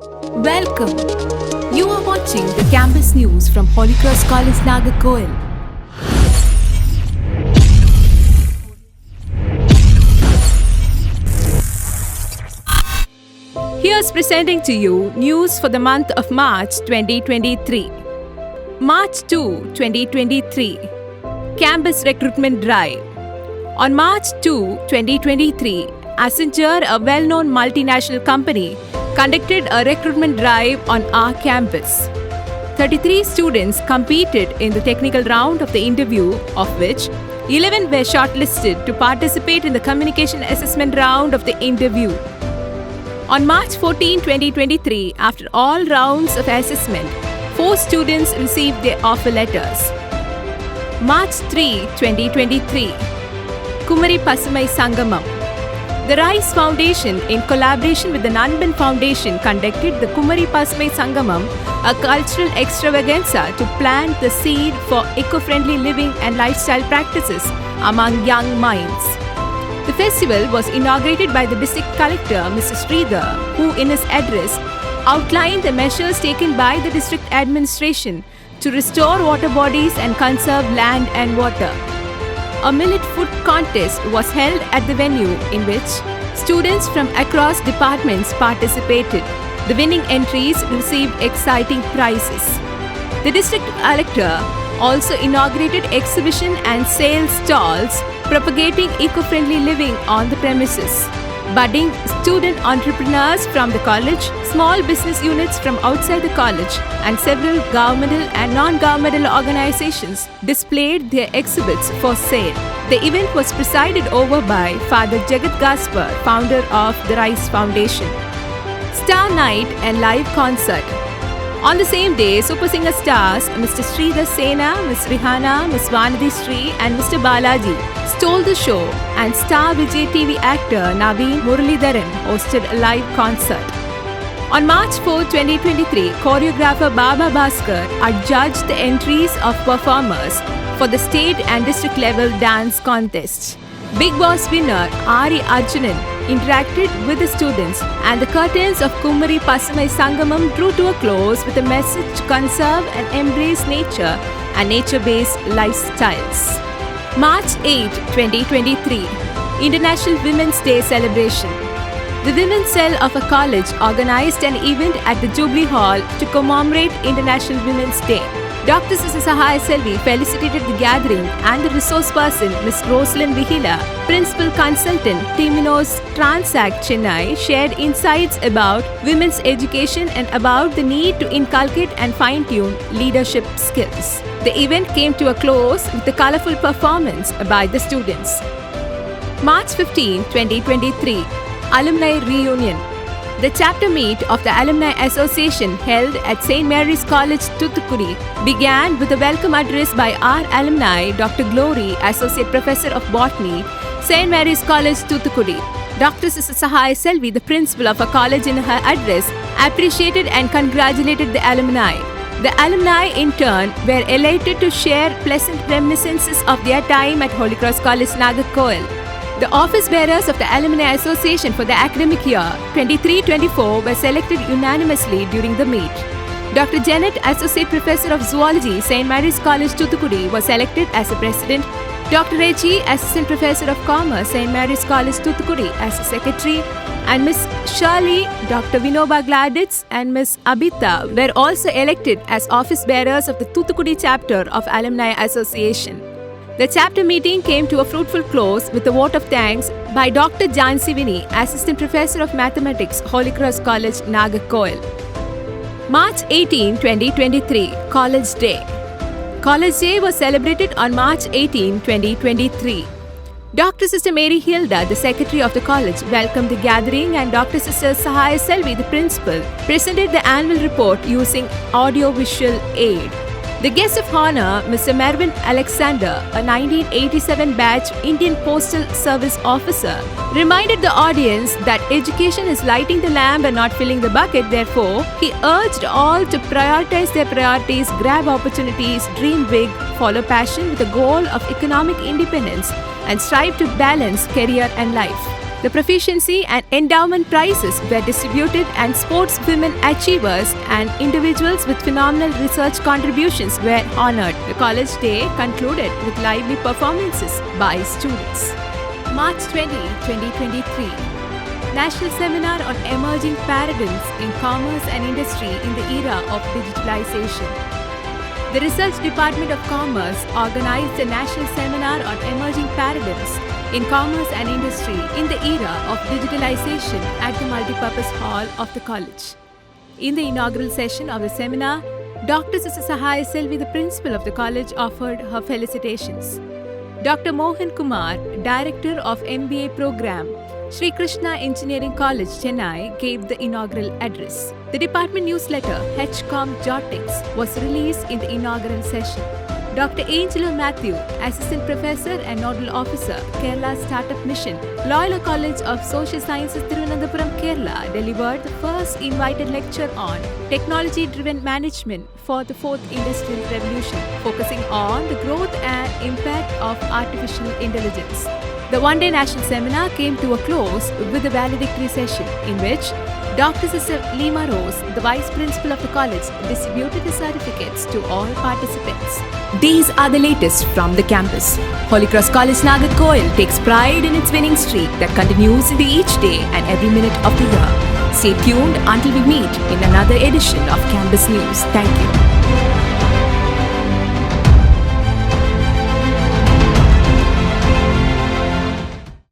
Welcome. You are watching the campus news from Holy Cross College, Nagercoil. Here's presenting to you news for the month of March 2023. March 2, 2023. Campus Recruitment Drive. On March 2, 2023, Accenture, a well-known multinational company, conducted a recruitment drive on our campus. 33 students competed in the technical round of the interview, of which 11 were shortlisted to participate in the communication assessment round of the interview. On March 14, 2023, after all rounds of assessment, 4 students received their offer letters. March 3, 2023, Kumari Pasumai Sangamam. The Rice Foundation, in collaboration with the Nanban Foundation, conducted the Kumari Pasumai Sangamam, a cultural extravaganza to plant the seed for eco-friendly living and lifestyle practices among young minds. The festival was inaugurated by the District Collector, Mr. Sridhar, who in his address outlined the measures taken by the district administration to restore water bodies and conserve land and water. A millet food contest was held at the venue in which students from across departments participated. The winning entries received exciting prizes. The district collector also inaugurated exhibition and sales stalls propagating eco-friendly living on the premises. Budding student entrepreneurs from the college, small business units from outside the college, and several governmental and non-governmental organizations displayed their exhibits for sale. The event was presided over by Father Jagat Gaspar, founder of the Rice Foundation. Star Night and Live Concert. On the same day, Super Singer stars Mr. Sridhar Sena, Ms. Rihanna, Ms. Vanidhi Sri, and Mr. Balaji stole the show, and star Vijay TV actor Naveen Muralidharan hosted a live concert. On March 4, 2023, choreographer Baba Bhaskar adjudged the entries of performers for the state and district level dance contests. Big Boss winner Ari Arjunan interacted with the students, and the curtains of Kumari Pasumai Sangamam drew to a close with a message to conserve and embrace nature and nature-based lifestyles. March 8, 2023, International Women's Day celebration. The Women's Cell of a college organized an event at the Jubilee Hall to commemorate International Women's Day. Dr. Sister Sahaya Selvi felicitated the gathering, and the resource person, Ms. Rosalind Vihila, Principal Consultant, Temenos Transact Chennai, shared insights about women's education and about the need to inculcate and fine-tune leadership skills. The event came to a close with a colorful performance by the students. March 15, 2023, Alumni Reunion. The chapter meet of the Alumni Association held at St. Mary's College, Thoothukudi, began with a welcome address by our alumni, Dr. Glory, Associate Professor of Botany, St. Mary's College, Thoothukudi. Dr. Sister Sahaya Selvi, the principal of a college, in her address, appreciated and congratulated the alumni. The alumni, in turn, were elated to share pleasant reminiscences of their time at Holy Cross College, Nagercoil. The office bearers of the Alumni Association for the academic year 23-24 were selected unanimously during the meet. Dr. Janet, Associate Professor of Zoology, St. Mary's College, Thoothukudi, was selected as the President. Dr. Reggie, Assistant Professor of Commerce, St. Mary's College, Thoothukudi, as the Secretary, and Ms. Shirley, Dr. Vinoba Gladitz, and Ms. Abita were also elected as office bearers of the Thoothukudi chapter of Alumni Association. The chapter meeting came to a fruitful close with a vote of thanks by Dr. Jansi Vini, Assistant Professor of Mathematics, Holy Cross College, Nagercoil. March 18, 2023, College Day. College Day was celebrated on March 18, 2023. Dr. Sister Mary Hilda, the Secretary of the college, welcomed the gathering, and Dr. Sister Sahaya Selvi, the Principal, presented the annual report using audio-visual aid. The guest of honor, Mr. Mervyn Alexander, a 1987 batch Indian Postal Service officer, reminded the audience that education is lighting the lamp and not filling the bucket. Therefore, he urged all to prioritize their priorities, grab opportunities, dream big, follow passion with the goal of economic independence, and strive to balance career and life. The proficiency and endowment prizes were distributed, and sportswomen achievers and individuals with phenomenal research contributions were honored. The college day concluded with lively performances by students. March 20, 2023. National Seminar on Emerging Paradigms in Commerce and Industry in the Era of Digitalization. The Research Department of Commerce organized a national seminar on emerging paradigms in commerce and industry in the era of digitalization at the multipurpose hall of the college. In the inaugural session of the seminar, Dr. Sahaya Selvi, the principal of the college, offered her felicitations. Dr. Mohan Kumar, director of MBA program, Sri Krishna Engineering College, Chennai, gave the inaugural address. The department newsletter, HCOM Jottings, was released in the inaugural session. Dr. Angelo Matthew, Assistant Professor and Nodal Officer, Kerala Startup Mission, Loyola College of Social Sciences, Thiruvananthapuram, Kerala, delivered the first invited lecture on Technology-Driven Management for the Fourth Industrial Revolution, focusing on the growth and impact of artificial intelligence. The one-day national seminar came to a close with a valedictory session in which Dr. Sister Lima Rose, the Vice Principal of the college, distributed the certificates to all participants. These are the latest from the campus. Holy Cross College Nagercoil takes pride in its winning streak that continues in each day and every minute of the year. Stay tuned until we meet in another edition of Campus News. Thank you.